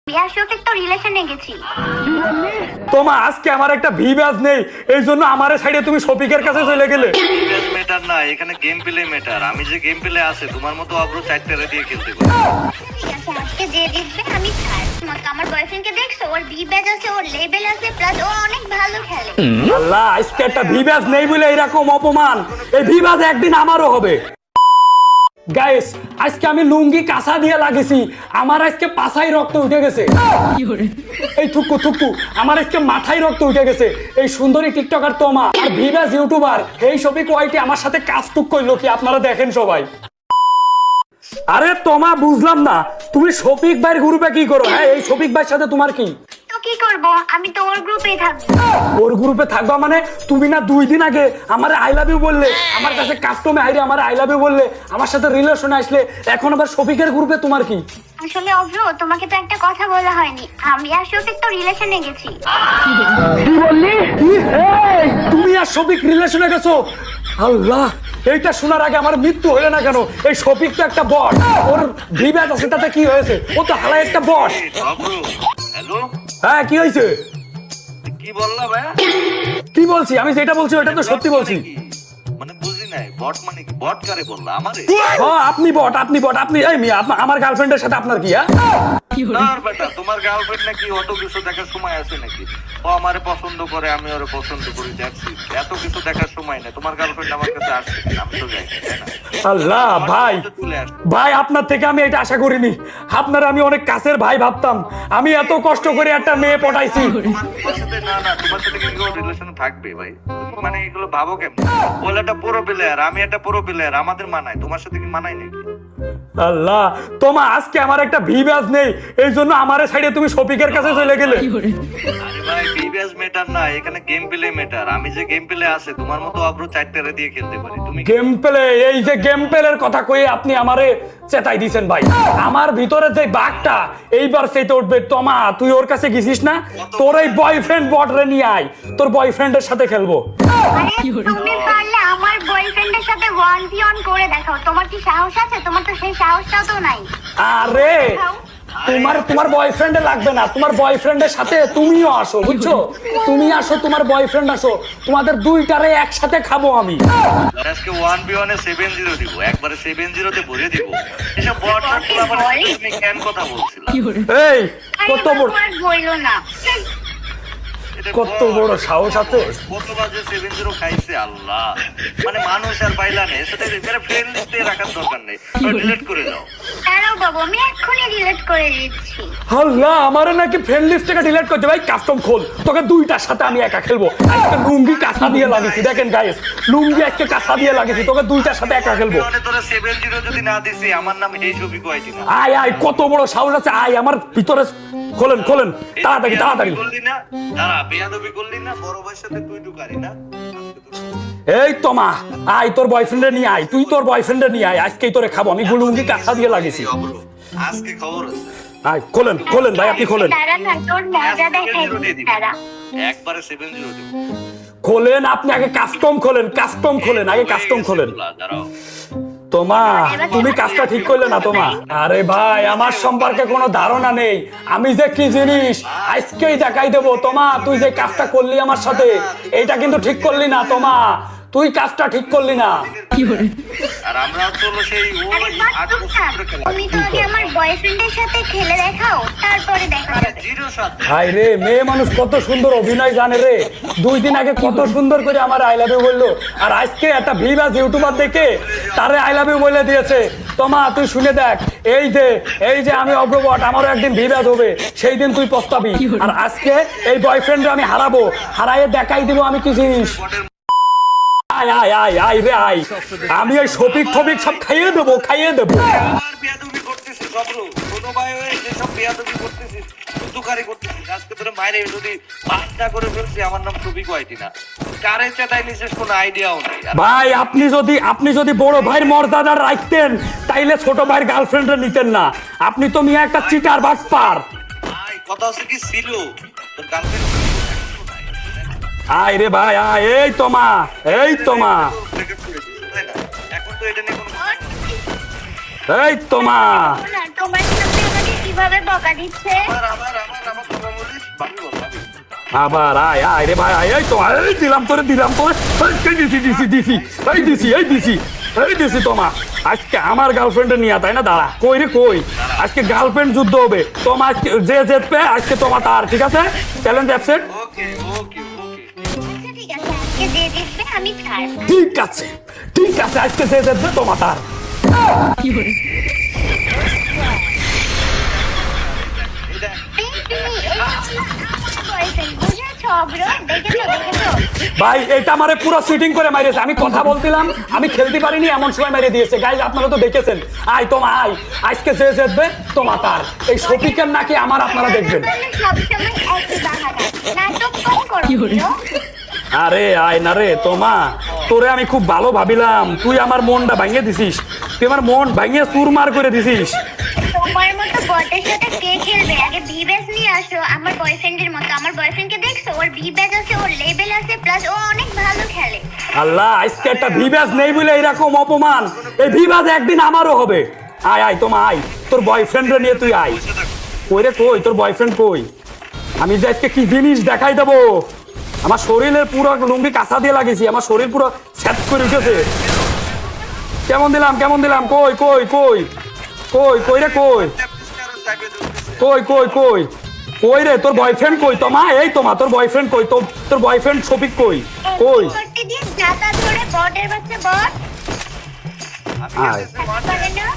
বিয়ার শফিক তো রিলেশনে গেছি। তোমা আজকে আমার একটা ভিবাজ নেই, এই জন্য আমারে সাইডে তুমি শফিকের কাছে চলে গেলে। ভিবাজ ম্যাটার না, এখানে গেম প্লে ম্যাটার। আমি যে গেম প্লে আছে তোমার মতো অব্রো চারটারে দিয়ে খেলতে পারি। ঠিক আছে, আজকে যে জিতবে আমি ছাড়। আমার বয়ফ্রেন্ডকে দেখছো, ওর ভিবাজ আছে, ওর লেভেল আছে, প্লাস ও অনেক ভালো খেলে। আল্লাহ, আজকে একটা ভিবাজ নেই বলে এরকম অপমান। এই ভিবাজ একদিন আমারও হবে। গাইস, আজকে আমি লুঙ্গি কাঁচা দিয়ে লাগিয়েছি, আমার আজকে পাছায় রক্ত উঠে গেছে। এই থুকু থুকু, আমার আজকে মাথায় রক্ত উঠে গেছে। এই সুন্দরী টিকটকার তোমা আর ভিবাজ ইউটিউবার এই শফিক ওয়াইটি আমার সাথে কাজ টুক করলো কি, আপনারা দেখেন সবাই। আরে তোমা, বুঝলাম না তুমি শফিক ভাইয়ের গ্রুপে কি করো? হ্যাঁ, এই শফিক ভাইয়ের সাথে তোমার কি? তো কি করব, আমি তো ওর গ্রুপেই থাকবো। ওর গ্রুপে থাকবা মানে? তুমি না 2 দিন আগে আমার আই লাভ ইউ বললে, আমার কাছে কাস্টমে আইরে আমার আই লাভ ইউ বললে, আমার সাথে রিলেশনে আসলে, এখন আবার শফিকের গ্রুপে তোমার কি? আসলে অভ্র, তোমাকে তো একটা কথা বলা হয়নি, আমি আর শফিক তো রিলেশনে গেছি। কি বললি? এই, তুমি আর শফিক রিলেশনে গেছো? আল্লাহ, এইটা শোনার আগে আমার মৃত্যু হলো না কেন? এই শফিক তো একটা বট, ওর ভিবাজ আছে, তাতে কি হয়েছে? ও তো হালাই একটা বট। অব্রো, হ্যালো, হ্যাঁ, কি হয়েছে? কি বললা ভাই? কি বলছি? আমি যেটা বলছি ওটা তো সত্যি বলছি। মানে বুঝি নাই, বট মানে কি? বট কারে বললা? আমারে? হ্যাঁ, আপনি বট, আপনি বট, আপনি। এই মিয়া, আমার গার্লফ্রেন্ডের সাথে আপনার কি? হ্যাঁ, না বেটা, তোমার গার্লফ্রেন্ড নাকি অত কিছু দেখার সময় আছে নাকি? ও আমারে পছন্দ করে, আমি ওরে পছন্দ করি, দেখছি। এত কিছু দেখার সময় নেই। তোমার গার্লফ্রেন্ড আমার কাছে আসছে, আমি তো যাই, তাই না? আল্লাহ ভাই, চলে আসছে। ভাই আপনার থেকে আমি এটা আশা করিনি। আপনার আমি অনেক কাছের ভাই ভাবতাম। আমি এত কষ্ট করে একটা মেয়ে পটাইছি। তোমার সাথে না না, তোমার সাথে কি কোনো রিলেশন থাকবে ভাই? তুমি মানে এগুলো ভাবো কেমন? বলে একটা পুরো প্লেয়ার, আমি একটা পুরো প্লেয়ার, আমাদের মানায়, তোমার সাথে কি মানায় নাকি? আল্লাহ, তোমা আজকে আমার একটা ভিবাজ নেই, এই জন্য আমার সাইডে তুমি শফিকের কাছে চলে গেলে। আরে ভাই, ভিবাজ ম্যাটার না, এখানে গেম প্লে ম্যাটার। আমি যে গেম প্লে আছে তোমার মতো অব্রো চারটারে দিয়ে খেলতে পারি। তুমি গেম প্লে, এই যে গেম প্লের কথা কয়ে আপনি আমারে চেতাই দিছেন ভাই। আমার ভিতরে যে বাঘটা এইবার সেইটা উঠবে। তোমা, তুই ওর কাছে গেছিস না? তোর এই বয়ফ্রেন্ড বট রে নিয়ে আয়, তোর বয়ফ্রেন্ডের সাথে খেলবো। আরে তুমি পারলে আমার বয়ফ্রেন্ডের সাথে 1v1 করে দেখাও। তোমার কি সাহস আছে? তোমার তো সেই সাহসটাও তো নাই। আরে তোমার বয়ফ্রেন্ডে লাগবে না, তোমার বয়ফ্রেন্ডের সাথে তুমিও আসো, বুঝছো? তুমি আসো, তোমার বয়ফ্রেন্ড আসো, তোমাদের দুইটারে একসাথে খাবো আমি। আজকে 1v1 এ 7-0 দিব, একবারে 7-0 তে ভরে দিব। এসব বট না, তুমি কেন কথা বলছিলা? এই, আরে কত বড় বাবা, আর বইলো না। এটা কত বট। বড় সাহস আছে? কতবার যে 7-0 খাইছে আল্লাহ। মানে মানুষ আর পাইলা নেই, সেটা ফ্রেন্ড লিস্টে রাখার দরকার নেই, ডিলিট করে দাও। দাঁড়াও বাবু, আমি এক্ষুনি ডিলিট করে দিচ্ছি। আল্লাহ, আমারে নাকি ফ্রেন্ড লিস্ট থেকে ডিলিট করতে? ভাই কাস্টম খোল, তোকে দুইটার সাথে আমি একা খেলবো। আজকে লুঙ্গি কাঁচা দিয়ে লাগিয়েছি, দেখেন গাইস, লুঙ্গি আজকে কাঁচা দিয়ে লাগিয়েছি, তোকে দুইটার সাথে একা খেলবো। মানে তোরা 7-0 যদি না দিছি, আমার নাম এই ছবি কয়টি না। আয় আয়, কত বড় সাহস আছে, আয় আমার ভিতরে। খোলেন খোলেন, তাড়াতাড়ি তাড়াতাড়ি। করলি না, দাঁড়া, বেয়াদবি করলি না, বড় ভাইয়ের সাথে তুই ঢুকারি না। এই তোমা, আয় তোর বয়ফ্রেন্ডে নিয়ে আয়, তুই তোর বয়ফ্রেন্ডে নিয়ে আয়, আজকেই তোরে খাবো আমি। লুঙ্গি কাঁচা দিয়ে লাগিয়েছি। আজকে খবর আছে। আয়, খোলেন খোলেন ভাই, আপনি খোলেন। দাঁড়া না, তোর মজা দেখাই। দাঁড়া, একবারে 7-0 দিব। খোলেন আপনি, আগে কাস্টম খোলেন, কাস্টম খোলেন, আগে কাস্টম খোলেন। দাঁড়াও, তোমা, তুমি কাজটা ঠিক করলে না তোমা। আরে ভাই, আমার সম্পর্কে কোনো ধারণা নেই, আমি যে কি জিনিস আজকেই দেখাই দেবো। তোমা, তুই যে কাজটা করলি আমার সাথে, এটা কিন্তু ঠিক করলি না তোমা, তুই কাজটা ঠিক করলি না। আর আমরা চলো সেই আরে বাস, চুপ থাক। তুমি তো আগে আমার বয়ফ্রেন্ডের সাথে খেলে দেখাও, তারপরে দেখা যাবে। 0-7। হাই রে, মেয়ে মানুষ কত সুন্দর অভিনয় জানে রে। 2 দিন আগে কত সুন্দর করে আমার আই লাভ ইউ বললো, আর আজকে একটা ভিবাজ ইউটিউবার দেখে তারে আই লাভ ইউ বলে দিয়েছে। তোমা, তুই শুনে দেখ, এই যে আমি অগ্রবট, আমারও একদিন ভিবাজ হবে, সেই দিন তুই পস্তাবি। আর আজকে এই বয়ফ্রেন্ড আমি হারাবো, হারাইয়ে দেখাই দিব আমি কি জিনিস। আয় আয় আয় আয় রে আয়, আমি ওই শফিক ফফিক সব খাইয়ে দেবো, খাইয়ে দেবো। আবার বেয়াদবি করতেছিস অব্রো, ছোট ভাই হয়ে যেসব বেয়াদবি করতেছিস, দুকারি করতেছিস, আজকে তোরা মাইরে যদি পাস না করে ফেলছি, আমার নাম ছবি কয়টি না। কারে চেতাই নিছিস কোনো আইডিয়াও নাই। আর ভাই, আপনি যদি বড় ভাইয়ের মর্যাদা রাখতেন, তাইলে ছোট ভাইয়ের গার্লফ্রেন্ডরা নিতেন না। আপনি তো মিয়া একটা চিটার বাটপার। ভাই, কথা হচ্ছে কি ছিল, তোর গার্লফ্রেন্ড আয় রে ভাই আয়, এই তোমা, এই তোমা, এখন তো এটা নিয়ে কোনো এই তোমা। না, তোমার সাথে আমাকে কিভাবে বকা দিচ্ছে? আমার কথা বলিস ভাবি বল ভাবি আবার আয় আয় রে ভাই আয় এই তো এই দিলাম তোরে এই দিছি তোমা আজকে আমার গার্লফ্রেন্ডে নিয়ে তাই না দাঁড়া কই রে কই আজকে গার্লফ্রেন্ড যুদ্ধ হবে তোমা আজকে যে জিতবে আজকে তোমা তার ঠিক আছে চ্যালেঞ্জ অ্যাকসেপ্ট ওকে ওকে ওকে আচ্ছা ঠিক আছে, আজকে যে জিতবে আমি ছাড়। ঠিক আছে আজকে যে জিতবে তোমা তার এটা ভাই এটা আমারে পুরো সিটিং করে মারিয়েছে আমি কথা বলছিলাম আমি খেলতে পারিনি এমন সময় মেরে দিয়েছে গাইজ আপনারা তো দেখেছেন আয় তোমা আয় আজকে যে জিতবে তোমা তার এই শফিকের নাকি আমার আপনারা দেখবেন আরে আয় না রে তোমা তোরে আমি খুব ভালো ভাবিলাম তুই আমার মনটা ভাঙিয়ে দিছিস তুই আমার মন ভাঙিয়ে চুরমার করে দিছিস তোমার মতো বটের সাথে কে খেলবে? আগে বি ব্যাচ নিয়ে আসো আমার বয়ফ্রেন্ডের মতো। আমার বয়ফ্রেন্ডকে দেখছো? ওর বি ব্যাচ আছে, ওর লেভেল আছে, প্লাস ও অনেক ভালো খেলে। আল্লাহ আজকে একটা ভিবাস নেই বলে এরকম অপমান এই ভিবাস একদিন আমারও হবে আয় আয় তোমা আয় তোর বয়ফ্রেন্ডরে নিয়ে তুই আয় কই রে কই তোর বয়ফ্রেন্ড কই আমি যে আজকে কি জিনিস দেখাই দেবো আমার শরীরের পুরো লুঙ্গি কাঁচা দিয়ে লাগিয়েছি আমার শরীর পুরো স্যাট করে উঠেছে কেমন দিলাম কই কই কই কই কই রে কই কই কই কই কই রে তোর বয়ফ্রেন্ড কই তোমা এই তোমা তোর বয়ফ্রেন্ড কই তোর বয়ফ্রেন্ড শফিক কই কই করতে দিয়ে জাতা ধরে বটের বাচ্চা বট আয় পারে না।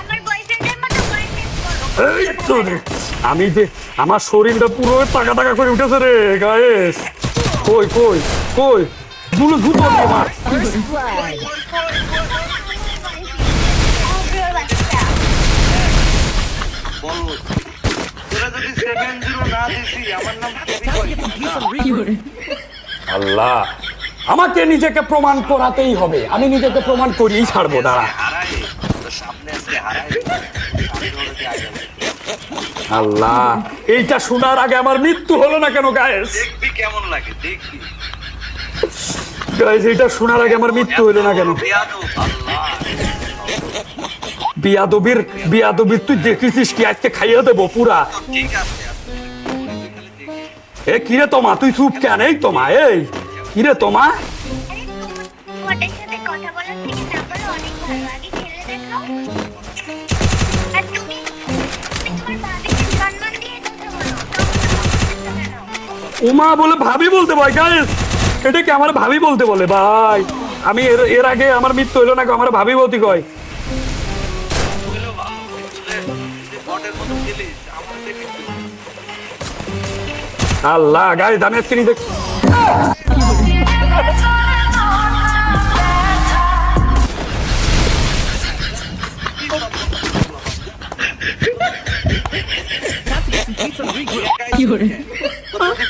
আমার বয়ফ্রেন্ডের মতো বয়ফ্রেন্ড করো। এই তো রে, আমি যে আমার শরীরটা পুরো টাকা টাকা করে উঠেছে রে গায়েস কই কই কই দুলো জুতো তোমার অব্রর বাচ্চা। বল তোরা যদি 7-0 না দিছি আমার নাম কবি আল্লাহ আমাকে নিজেকে প্রমাণ করাতেই হবে আমি নিজেকে প্রমাণ করিয়েই ছাড়বো দাঁড়া হারাই তো সামনে আজকে হারাই আল্লাহ এইটা শোনার আগে আমার মৃত্যু হলো না কেন গায়েস দেখবি কেমন লাগে দেখবি গায়েস এইটা শোনার আগে আমার মৃত্যু হলো না কেন বিয়াদবির তুই দেখেছিস কি আজকে খাইয়ে দেবো পুরা ঠিক আছে এ কিরে তোমা তুই চুপ কেন এই তোমা এই কিরে তোমা আরে বটের সাথে কথা বলার থেকে না বলে অনেক ভালো। আগে খেলে দেখাও। আর তুমি তোমার ভাবিকে সম্মান দিয়ে কথা বলো। উমা বলে ভাবি বলতে ভাই গাইস এটা কি আমার ভাবি বলতে বলে ভাই আমি এর আগে আমার মৃত্যু হইলো না আমার ভাবি বলতে কয় বটের মতো খেলিস আমার দেখি আল্লাহ গাইস আমি আজকে নিজে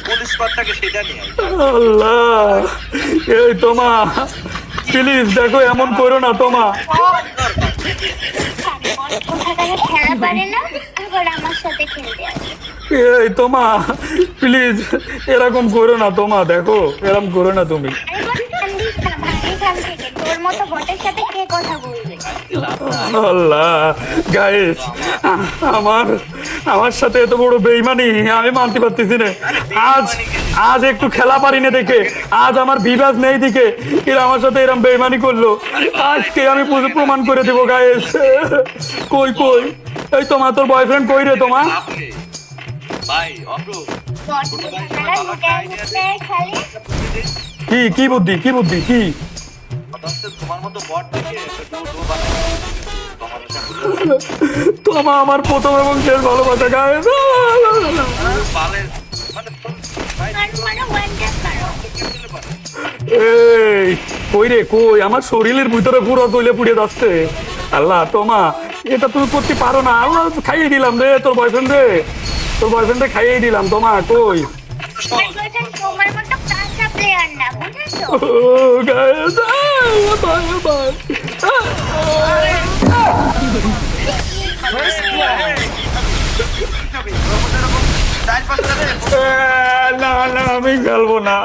পুলিশ পাটটাকে সেটা নিয়ে আল্লাহ এই তোমা প্লিজ দেখো এমন করো না তোমা কোথাকারে খেলা পারে না আবার আমার সাথে খেলতে আসে। এই তোমা প্লিজ এরকম করো না তোমা দেখো এরকম করো না তুমি আরে বট কান্দিস না, ভাগি এখান থেকে। তোর মতো বটের সাথে কে কথা বলবে? আল্লাহ গাইস আমার সাথে এত বড় বেইমানি আমি মানতে পারতেছি না আজ একটু খেলা পারি না দেখে আজ আমার বিবাদ নেই দিকে এরা আমার সাথে এরকম বেইমানি করলো আজকে আমি প্রমাণ করে দেবো গাইস কই কই এই তোমার তোর বয়ফ্রেন্ড কই রে তোমার ভাই অব্র বট খেলা লুকায় লুকায় খেলে। কি বুদ্ধি কি তোমার মতো বট দেখে তোমা আমার প্রথম এবং শেষ ভালোবাসা গাইস বালের মানে মারো ওয়ান ট্যাপ মারো। এই কই রে কই আমার শরীরের ভিতরে পুরো তৈলে পুড়ে যাচ্ছে আল্লাহ তোমা এটা তুমি করতে পারো না আল্লাহ খাইয়ে দিলাম রে তোর বয়ফ্রেন্ডে খাইয়ে দিলাম তোমা কই আমার বয়ফ্রেন্ড তোমার মতো কাঁচা প্লেয়ার না, বুঝেছো? ও গাইস বাই না আমি খেলবো না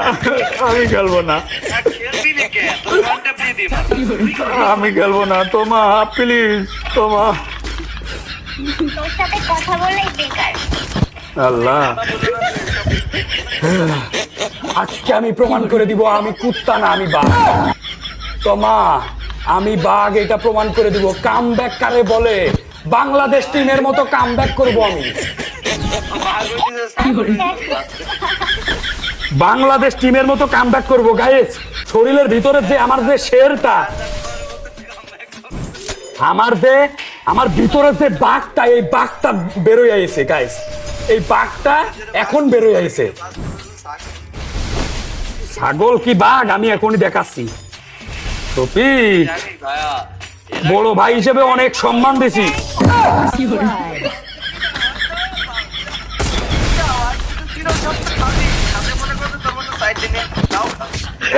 খেলবি না কে তোর ঘন্টা দিয়ে দিই আমি খেলবো না তোমা প্লিজ তোমা তোর সাথে কথা বলাই বেকার। আল্লাহ, আজকে আমি প্রমাণ করে দিব আমি কুত্তা না আমি বাঘ। তোমা আমি বাঘ, এটা প্রমাণ করে দিব। কাম ব্যাক কারে বলে? বাংলাদেশ টিমের মতো কাম ব্যাক করবো আমি। বাংলাদেশ টিমের মতো কাম ব্যাক করবো গাইস। শরীরের ভিতরে যে আমার যে শেরটা, আমার ভিতরে যে বাঘটা, এই বাঘটা বেরোয় আইছে গাইস। এই বাঘটা এখন বেরোয় আইছে। ছাগল কি বাঘ আমি এখনই দেখাচ্ছি। শফিক, জানি ভাইয়া, বড় ভাই হিসেবে অনেক সম্মান দিছি।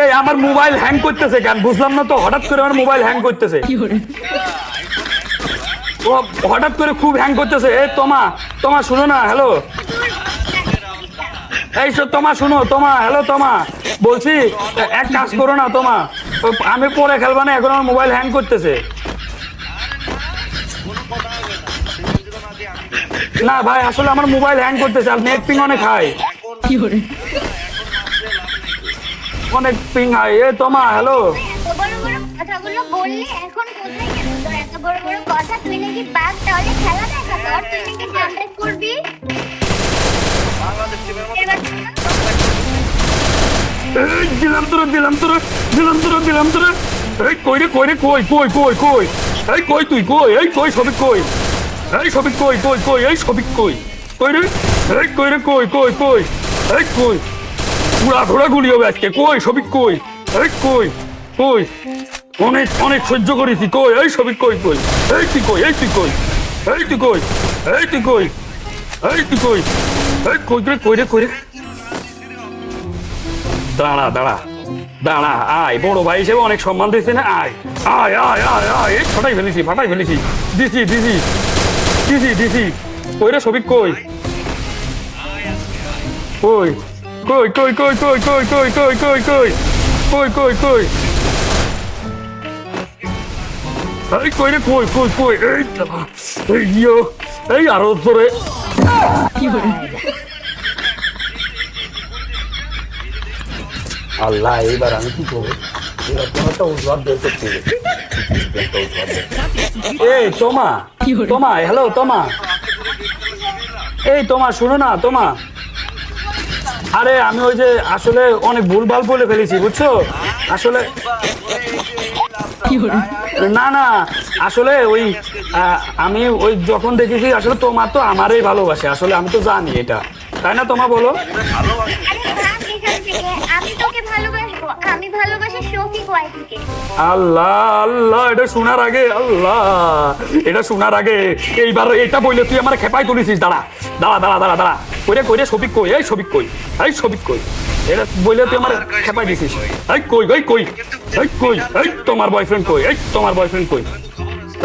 এই আমার মোবাইল হ্যাং করতেছে কেন বুঝলাম না তো, হঠাৎ করে আমার মোবাইল হ্যাং করতেছে। ও হঠাৎ করে খুব হ্যাং করতেছে। এই তোমা শুনো না, হ্যালো। এই তোমা শুনো, হ্যালো তোমা, বলছি এক কাজ করো না তোমা, আমি পরে খেলবা না, এখন আমার মোবাইল হ্যাং করতেছে। না ভাই, আসলে আমার মোবাইল হ্যাং করতেছে আর নেট পিং অনেক হাই, অনেক পিং হাই। এ তোমা, হ্যালো। এত বড় বড় কথাগুলো বললে এখন কোথায় গেল তোর এত বড় বড় কথা? তুই নাকি বাঘ, তাহলে খেলা দেখা তোর, তুই নাকি কামব্যাক করবি। বাংলাদেশ টিমের মতো এবার এই দিলাম তোরে। এই কই রে, কই, এই কই তুই, এই কই সবিক কই, এই সবিক কই, এই সবিক কই রে, এই কই রে, এই কই পুরা ঘোড়া গুলি হবে আজকে। কই সবিক কই, এই কই অনেক সহ্য করেছি। কই এই সবিক কই, এই তুই কই, এই তুই কই রে, কই রে। দাঁড়া আয়, বড় ভাই হিসেবে অনেক সম্মান দিয়েছে না। আয় এই ফাটাই ফেলেছি, দিছি। কই রে সবিক কই, এই কই রে, এই আরো জোরে। আল্লাহ, এইবার আমি কি করবো? এবার কোনো একটা উজ্জ্বল বের করতে হবে। এই তোমা, হ্যালো তোমা, এই তোমা শুনো না তোমা। আরে আমি ওই যে আসলে অনেক ভুলভাল বলে ফেলেছি বুঝছো। আসলে না আসলে ওই আমি ওই যখন দেখেছি আসলে তোমার তো আমারই ভালোবাসে, আসলে আমি তো জানি এটা, তাই না তোমা বলো? আমি তোকে ভালোবাসবো, আমি ভালোবাসি শফিক ওয়াইটিকে। আল্লাহ, এটা শোনার আগে এইবার এটা বললে তুই আমার খেপাই তুলিছিস। দাঁড়া, কইরে সবিক কই, এই সবিক কই, এটা বললে তুই আমার খেপাই দিছিস। এই কই, এই তোমার বয়ফ্রেন্ড কই, এই তোমার বয়ফ্রেন্ড কই রে,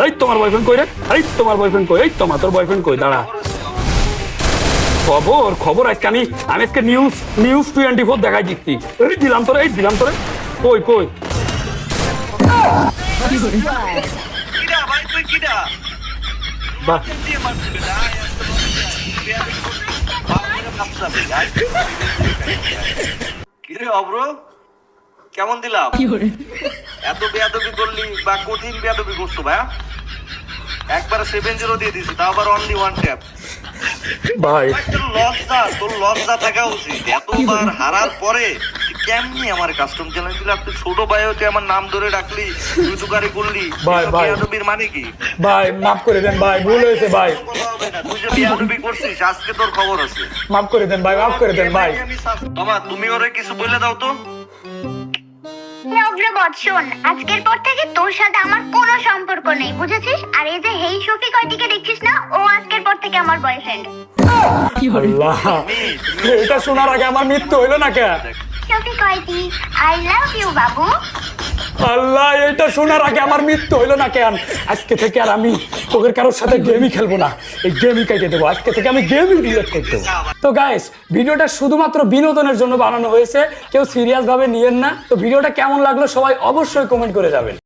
এই তোমার বয়ফ্রেন্ড কই, এই তোর বয়ফ্রেন্ড কই। দাঁড়া, খবর আজকে আমি আজকে নিউজ 24 দেখাই দিচ্ছি। এই দিলাম তোরে, কই কিডা ভাই, তুই কিডা? বাহ, দিয়ে মারছিস না, কিরে অব্র, কেমন দিলাম? এত বেয়াদবি করলি বা কঠিন বেয়াদবি করছো ভাইয়া? একবার 7-0 দিয়ে দিছি, তাও আবার অনলি 1 ট্যাপ। ভাই তোর লজ্জা থাকা উচিত। এতবার হারার পরে কেমনি আমার কাস্টম চ্যালেঞ্জ দিল? তুই ছোট ভাই হতে আমার নাম ধরে ডাকলি, তুই তুকারি করলি। ভাই বেয়াদবির মানে কি? ভাই মাফ করে দেন ভাই, ভুল হয়েছে ভাই। তুই যে বেয়াদবি করছিস আজকে তোর খবর আছে। মাফ করে দেন ভাই। তোমা, তুমি ওরে কিছু বলে দাও তো। অগ্রবৎ শোন, আজকের পর থেকে তোর সাথে আমার কোনো সম্পর্ক নেই, বুঝেছিস? আর এই যে হেই শফিক ওইটিকে দেখছিস না, ও আজকের পর থেকে আমার বয়ফ্রেন্ড। আল্লাহ, এটা শোনার আগে আমার মৃত্যু হইলো না কেন? শফিক ওইটি, আই লাভ ইউ বাবু। আল্লাহ, এটা শোনার আগে আমার মৃত্যু হইলো না কেন? আজকে থেকে আর আমি তোদের কারোর সাথে গেমই খেলবো না, এই গেমই কেটে দেবো। আজকে থেকে আমি গেমই ডিলিট করতে দেবো। তো গাইস, ভিডিওটা শুধুমাত্র বিনোদনের জন্য বানানো হয়েছে, কেউ সিরিয়াস ভাবে নিয়েন না। তো ভিডিওটা কেমন লাগলো সবাই অবশ্যই কমেন্ট করে যাবেন।